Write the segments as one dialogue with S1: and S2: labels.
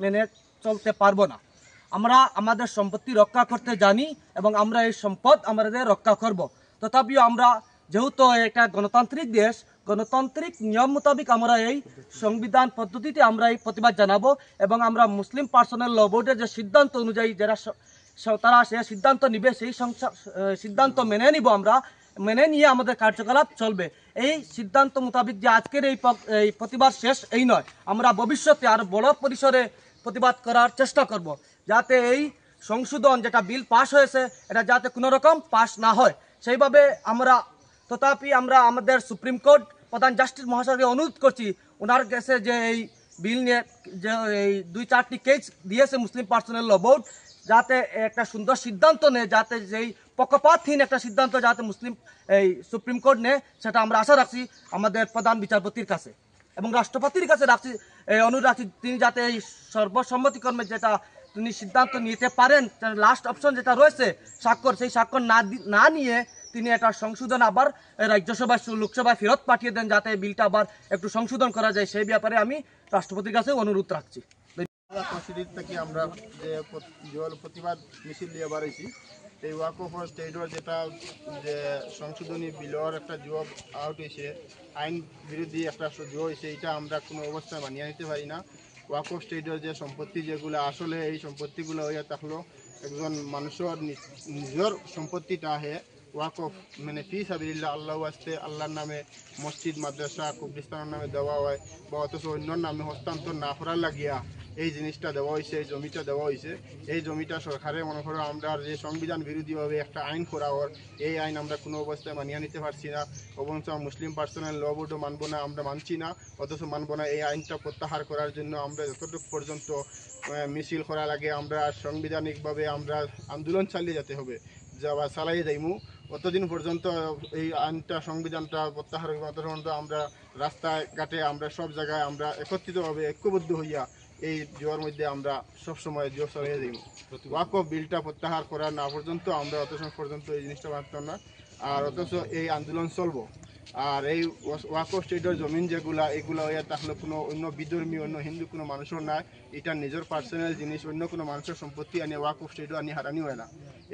S1: মেনে চলতে পারবো না। আমরা আমাদের সম্পত্তি রক্ষা করতে জানি এবং আমরা এই সম্পদ আমাদের রক্ষা করব। তথাপিও আমরা যেহেতু একটা গণতান্ত্রিক দেশ, গণতান্ত্রিক নিয়ম মোতাবেক আমরা এই সংবিধান পদ্ধতিতে আমরা এই প্রতিবাদ জানাবো এবং আমরা মুসলিম পার্সোনাল ল বোর্ডের যে সিদ্ধান্ত অনুযায়ী যারা তারা সে সিদ্ধান্ত নিবে সেই সিদ্ধান্ত মেনে নিব। আমরা মেনে নিয়ে আমাদের কার্যকলাপ চলবে। এই সিদ্ধান্ত মোতাবেক যে আজকের এই প্রতিবাদ শেষ এই নয়, আমরা ভবিষ্যতে আরো বড় পরিসরে প্রতিবাদ করার চেষ্টা করব, যাতে এই সংশোধন যেটা বিল পাস হয়েছে এটা যাতে কোনো রকম পাস না হয় সেইভাবে আমরা। তথাপি আমরা আমাদের সুপ্রিম কোর্ট প্রধান জাস্টিস মহাশয়কে অনুরোধ করছি, ওনার কাছে যে এই বিল নিয়ে যে এই 2-4টি কেস দিয়েছে মুসলিম পার্সোনাল ল বোর্ড, যাতে একটা সুন্দর সিদ্ধান্ত নেয়, যাতে যেই পক্ষপাতহীন একটা সিদ্ধান্ত যাতে এই সুপ্রিম কোর্ট নেয়, সেটা আমরা আশা রাখছি আমাদের প্রধান বিচারপতির কাছে এবং রাষ্ট্রপতির কাছে রাখছি, অনুরোধ রাখছি তিনি যাতে এই সর্বসম্মতিক্রমে যেটা তিনি সিদ্ধান্ত নিতে পারেন। লাস্ট অপশন যেটা রয়েছে স্বাক্ষর, সেই স্বাক্ষর না নিয়ে তিনি এটা সংশোধন আবার রাজ্যসভায় লোকসভায় ফেরত পাঠিয়ে দেন, যাতে বিলটা আবার একটু সংশোধন করা যায়। সেই ব্যাপারে আমি রাষ্ট্রপতির কাছে অনুরোধ রাখছি।
S2: মসজিদ থেকে আমরা যে প্রতিবাদ মিছিল দিয়ে বাড়াইছি, এই ওয়াক অফ স্টেটর যেটা যে সংশোধনী বিলর একটা জবাব আউট হয়েছে, আইন বিরোধী একটা জবাব হয়েছে, এটা আমরা কোনো অবস্থায় মানিয়ে নিতে পারি না। ওয়াক অফ স্টেটর যে সম্পত্তি যেগুলো আসলে এই সম্পত্তিগুলো হইয়া থাকলো একজন মানুষের নিজের সম্পত্তিটা হে ওয়াক অফ মানে ফি সাবিলিল্লাহ আল্লাহ আসতে আল্লাহর নামে মসজিদ মাদ্রাসা কবরিস্তানের নামে দেওয়া হয় বা অথচ অন্যর নামে হস্তান্তর না করার লাগিয়া এই জিনিসটা দেওয়া হয়েছে, এই জমিটা দেওয়া হয়েছে। এই জমিটা সরকারে মনে করো আমরা যে সংবিধান বিরোধীভাবে একটা আইন করা হওয়ার, এই আইন আমরা কোনো অবস্থায় মানিয়ে নিতে পারছি না। অবশ্য মুসলিম পার্সোনাল ল বোর্ডও মানবো না, আমরা মানছি না, অথচ মানবো না। এই আইনটা প্রত্যাহার করার জন্য আমরা যতটুকু পর্যন্ত মিছিল করা লাগে আমরা সাংবিধানিকভাবে আমরা আন্দোলন চালিয়ে যেতে হবে, চালিয়ে যাইমু অতদিন পর্যন্ত এই আইনটা সংবিধানটা প্রত্যাহার তত পর্যন্ত আমরা রাস্তাঘাটে আমরা সব জায়গায় আমরা একত্রিতভাবে ঐক্যবদ্ধ হইয়া এই জোয়ার মধ্যে আমরা সবসময় জোর চালিয়ে যাইমু। ওয়াক অফ বিলটা প্রত্যাহার করা না পর্যন্ত আমরা অত সময় পর্যন্ত এই জিনিসটা মানতাম না, আর অথচ এই আন্দোলন চলবো। আর এই ওয়াক অফ স্টেটের জমিন যেগুলা এগুলো হইয়া তাহলে কোনো অন্য বিধর্মী অন্য হিন্দু কোনো মানুষের নাই, এটা নিজের পার্সোনাল জিনিস, অন্য কোনো মানুষের সম্পত্তি আনি ওয়াক অফ স্টেটও আনি হারানি হয় না।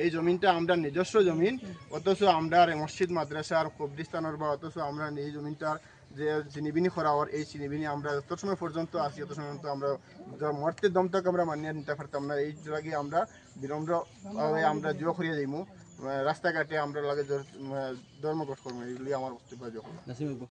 S2: এই জমিনটা আমরা নিজস্ব জমিন, অথচ আমরা মসজিদ মাদ্রাসার কবরিস্তানের বা অথচ আমরা এই জমিনটার যে চিনিবিনি করা হওয়ার এই চিনিবিনি আমরা যত সময় পর্যন্ত আসি তত সময় পর্যন্ত আমরা মর্তের দম তক আমরা মানিয়ে নিতে পারতাম না। এই লাগে আমরা বিনম্র আমরা জোর করিয়ে যাইমু রাস্তাঘাটে আমরা লাগে ধর্মঘট করবো, এগুলি আমার বক্তব্য।